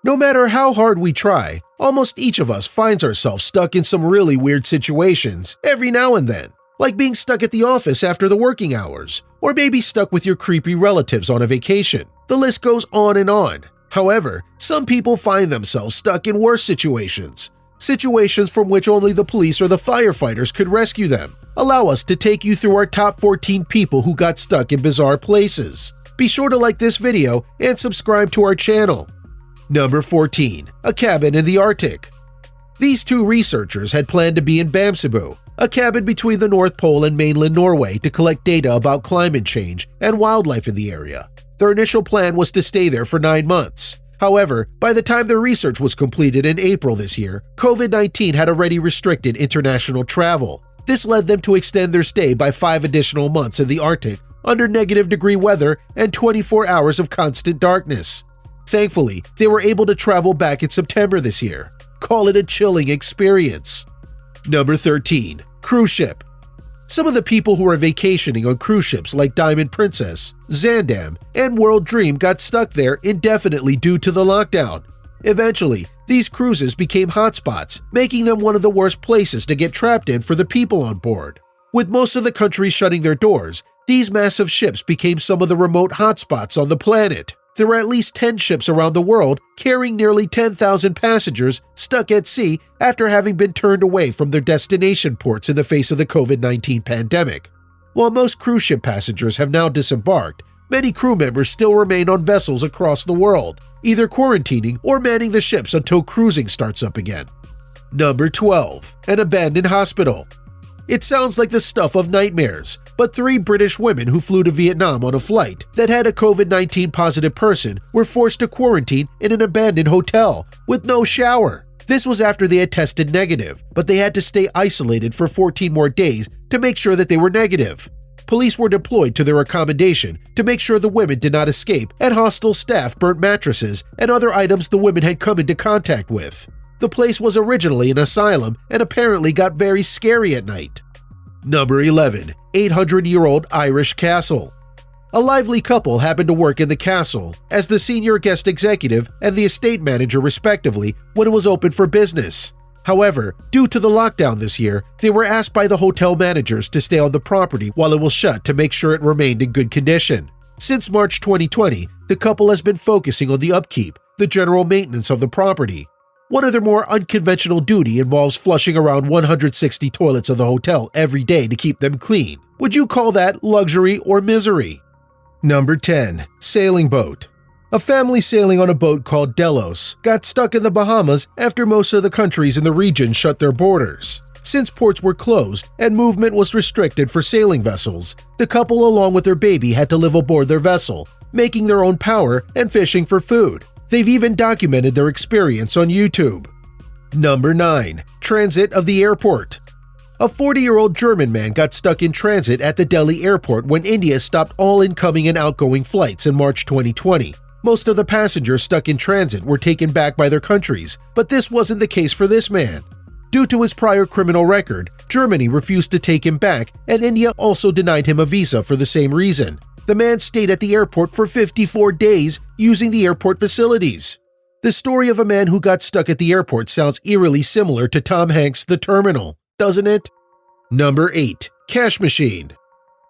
No matter how hard we try, almost each of us finds ourselves stuck in some really weird situations every now and then, like being stuck at the office after the working hours, or maybe stuck with your creepy relatives on a vacation. The list goes on and on. However, some people find themselves stuck in worse situations from which only the police or the firefighters could rescue them. Allow us to take you through our top 14 people who got stuck in bizarre places. Be sure to like this video and subscribe to our channel. Number 14. A cabin in the Arctic. These two researchers had planned to be in Bamsebu, a cabin between the North Pole and mainland Norway, to collect data about climate change and wildlife in the area. Their initial plan was to stay there for 9 months. However, by the time their research was completed in April this year, COVID-19 had already restricted international travel. This led them to extend their stay by 5 additional months in the Arctic under -degree weather and 24 hours of constant darkness. Thankfully, they were able to travel back in September this year. Call it a chilling experience. Number 13. Cruise ship. Some of the people who are vacationing on cruise ships like Diamond Princess, Zandam, and World Dream got stuck there indefinitely due to the lockdown. Eventually, these cruises became hotspots, making them one of the worst places to get trapped in for the people on board. With most of the countries shutting their doors, these massive ships became some of the remote hotspots on the planet. There were at least 10 ships around the world carrying nearly 10,000 passengers stuck at sea after having been turned away from their destination ports in the face of the COVID-19 pandemic. While most cruise ship passengers have now disembarked, many crew members still remain on vessels across the world, either quarantining or manning the ships until cruising starts up again. Number 12. An abandoned hospital. It sounds like the stuff of nightmares, but 3 British women who flew to Vietnam on a flight that had a COVID-19 positive person were forced to quarantine in an abandoned hotel with no shower. This was after they had tested negative, but they had to stay isolated for 14 more days to make sure that they were negative. Police were deployed to their accommodation to make sure the women did not escape, and hostile staff burnt mattresses and other items the women had come into contact with. The place was originally an asylum and apparently got very scary at night. Number 11. 800-year-old Irish castle. A lively couple happened to work in the castle as the senior guest executive and the estate manager respectively when it was open for business. However, due to the lockdown this year, they were asked by the hotel managers to stay on the property while it was shut to make sure it remained in good condition. Since March 2020, the couple has been focusing on the upkeep, the general maintenance of the property. One of their more unconventional duty involves flushing around 160 toilets of the hotel every day to keep them clean. Would you call that luxury or misery? Number 10. Sailing boat. A family sailing on a boat called Delos got stuck in the Bahamas after most of the countries in the region shut their borders. Since ports were closed and movement was restricted for sailing vessels, the couple along with their baby had to live aboard their vessel, making their own power and fishing for food. They've even documented their experience on YouTube. Number 9. Transit of the airport. A 40-year-old German man got stuck in transit at the Delhi airport when India stopped all incoming and outgoing flights in March 2020. Most of the passengers stuck in transit were taken back by their countries, but this wasn't the case for this man. Due to his prior criminal record, Germany refused to take him back, and India also denied him a visa for the same reason. The man stayed at the airport for 54 days using the airport facilities. The story of a man who got stuck at the airport sounds eerily similar to Tom Hanks' The Terminal, doesn't it? Number 8. Cash machine.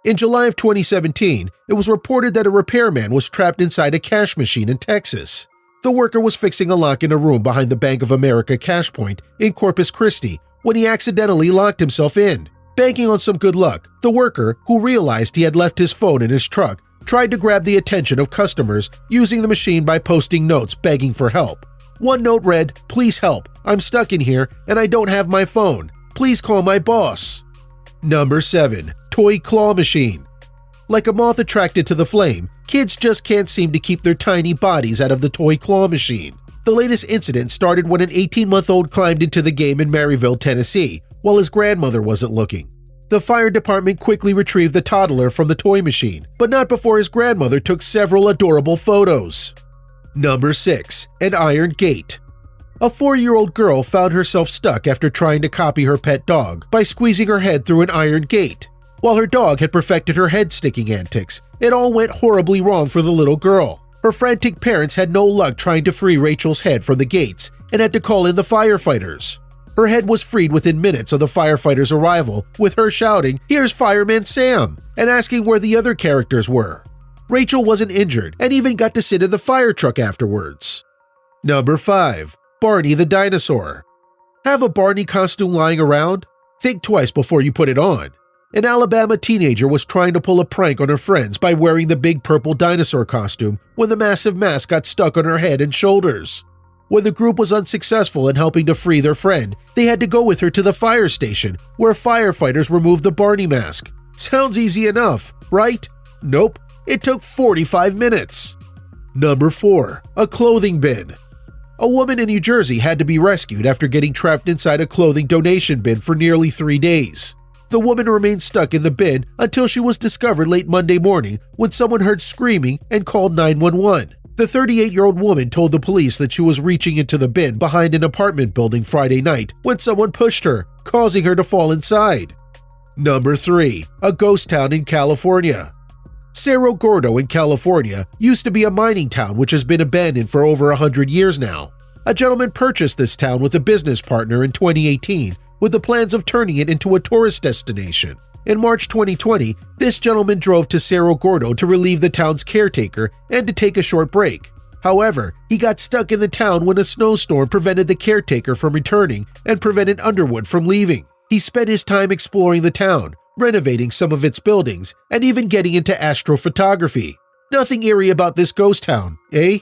In July of 2017, it was reported that a repairman was trapped inside a cash machine in Texas. The worker was fixing a lock in a room behind the Bank of America cash point in Corpus Christi when he accidentally locked himself in. Banking on some good luck, the worker, who realized he had left his phone in his truck, tried to grab the attention of customers using the machine by posting notes begging for help. One note read, "Please help, I'm stuck in here and I don't have my phone. Please call my boss." Number 7. Toy claw machine. Like a moth attracted to the flame, kids just can't seem to keep their tiny bodies out of the toy claw machine. The latest incident started when an 18-month-old climbed into the game in Maryville, Tennessee, while his grandmother wasn't looking. The fire department quickly retrieved the toddler from the toy machine, but not before his grandmother took several adorable photos. Number 6. An iron gate. A 4-year-old girl found herself stuck after trying to copy her pet dog by squeezing her head through an iron gate. While her dog had perfected her head-sticking antics, it all went horribly wrong for the little girl. Her frantic parents had no luck trying to free Rachel's head from the gates and had to call in the firefighters. Her head was freed within minutes of the firefighters' arrival, with her shouting, "Here's Fireman Sam!" and asking where the other characters were. Rachel wasn't injured and even got to sit in the fire truck afterwards. Number 5. Barney the Dinosaur. Have a Barney costume lying around? Think twice before you put it on. An Alabama teenager was trying to pull a prank on her friends by wearing the big purple dinosaur costume when the massive mask got stuck on her head and shoulders. When the group was unsuccessful in helping to free their friend, they had to go with her to the fire station, where firefighters removed the Barney mask. Sounds easy enough, right? Nope, it took 45 minutes. Number 4. A clothing bin. A woman in New Jersey had to be rescued after getting trapped inside a clothing donation bin for nearly 3 days. The woman remained stuck in the bin until she was discovered late Monday morning when someone heard screaming and called 911. The 38-year-old woman told the police that she was reaching into the bin behind an apartment building Friday night when someone pushed her, causing her to fall inside. Number 3. A ghost town in California. Cerro Gordo in California used to be a mining town which has been abandoned for over 100 years now. A gentleman purchased this town with a business partner in 2018 with the plans of turning it into a tourist destination. In March 2020, this gentleman drove to Cerro Gordo to relieve the town's caretaker and to take a short break. However, he got stuck in the town when a snowstorm prevented the caretaker from returning and prevented Underwood from leaving. He spent his time exploring the town, renovating some of its buildings, and even getting into astrophotography. Nothing eerie about this ghost town, eh?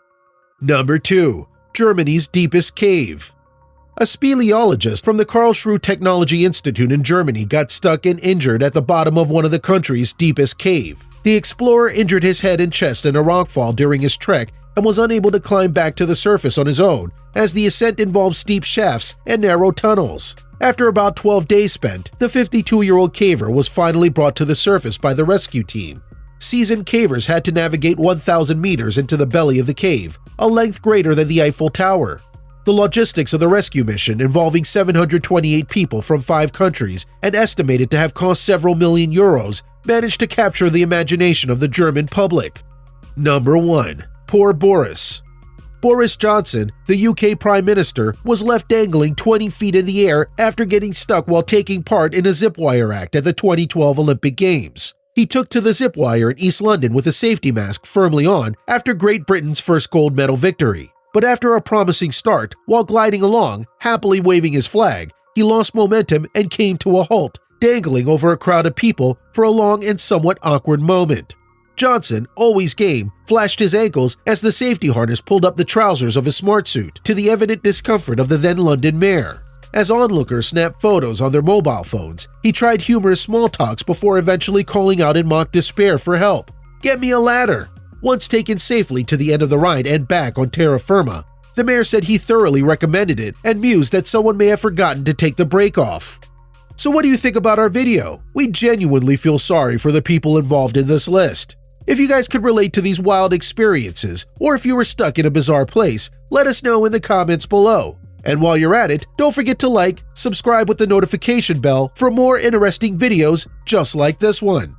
Number 2. Germany's deepest cave. A speleologist from the Karlsruhe Technology Institute in Germany got stuck and injured at the bottom of one of the country's deepest cave. The explorer injured his head and chest in a rockfall during his trek and was unable to climb back to the surface on his own, as the ascent involved steep shafts and narrow tunnels. After about 12 days spent, the 52-year-old caver was finally brought to the surface by the rescue team. Seasoned cavers had to navigate 1,000 meters into the belly of the cave, a length greater than the Eiffel Tower. The logistics of the rescue mission, involving 728 people from 5 countries and estimated to have cost several million euros, managed to capture the imagination of the German public. Number 1. Poor Boris. Boris Johnson, the UK Prime Minister, was left dangling 20 feet in the air after getting stuck while taking part in a zip wire act at the 2012 Olympic Games. He took to the zip wire in East London with a safety mask firmly on after Great Britain's first gold medal victory. But after a promising start, while gliding along, happily waving his flag, he lost momentum and came to a halt, dangling over a crowd of people for a long and somewhat awkward moment. Johnson, always game, flashed his ankles as the safety harness pulled up the trousers of his smart suit, to the evident discomfort of the then London mayor. As onlookers snapped photos on their mobile phones, he tried humorous small talks before eventually calling out in mock despair for help. "Get me a ladder!" Once taken safely to the end of the ride and back on terra firma, the mayor said he thoroughly recommended it and mused that someone may have forgotten to take the brake off. So what do you think about our video? We genuinely feel sorry for the people involved in this list. If you guys could relate to these wild experiences, or if you were stuck in a bizarre place, let us know in the comments below. And while you're at it, don't forget to like, subscribe with the notification bell for more interesting videos just like this one.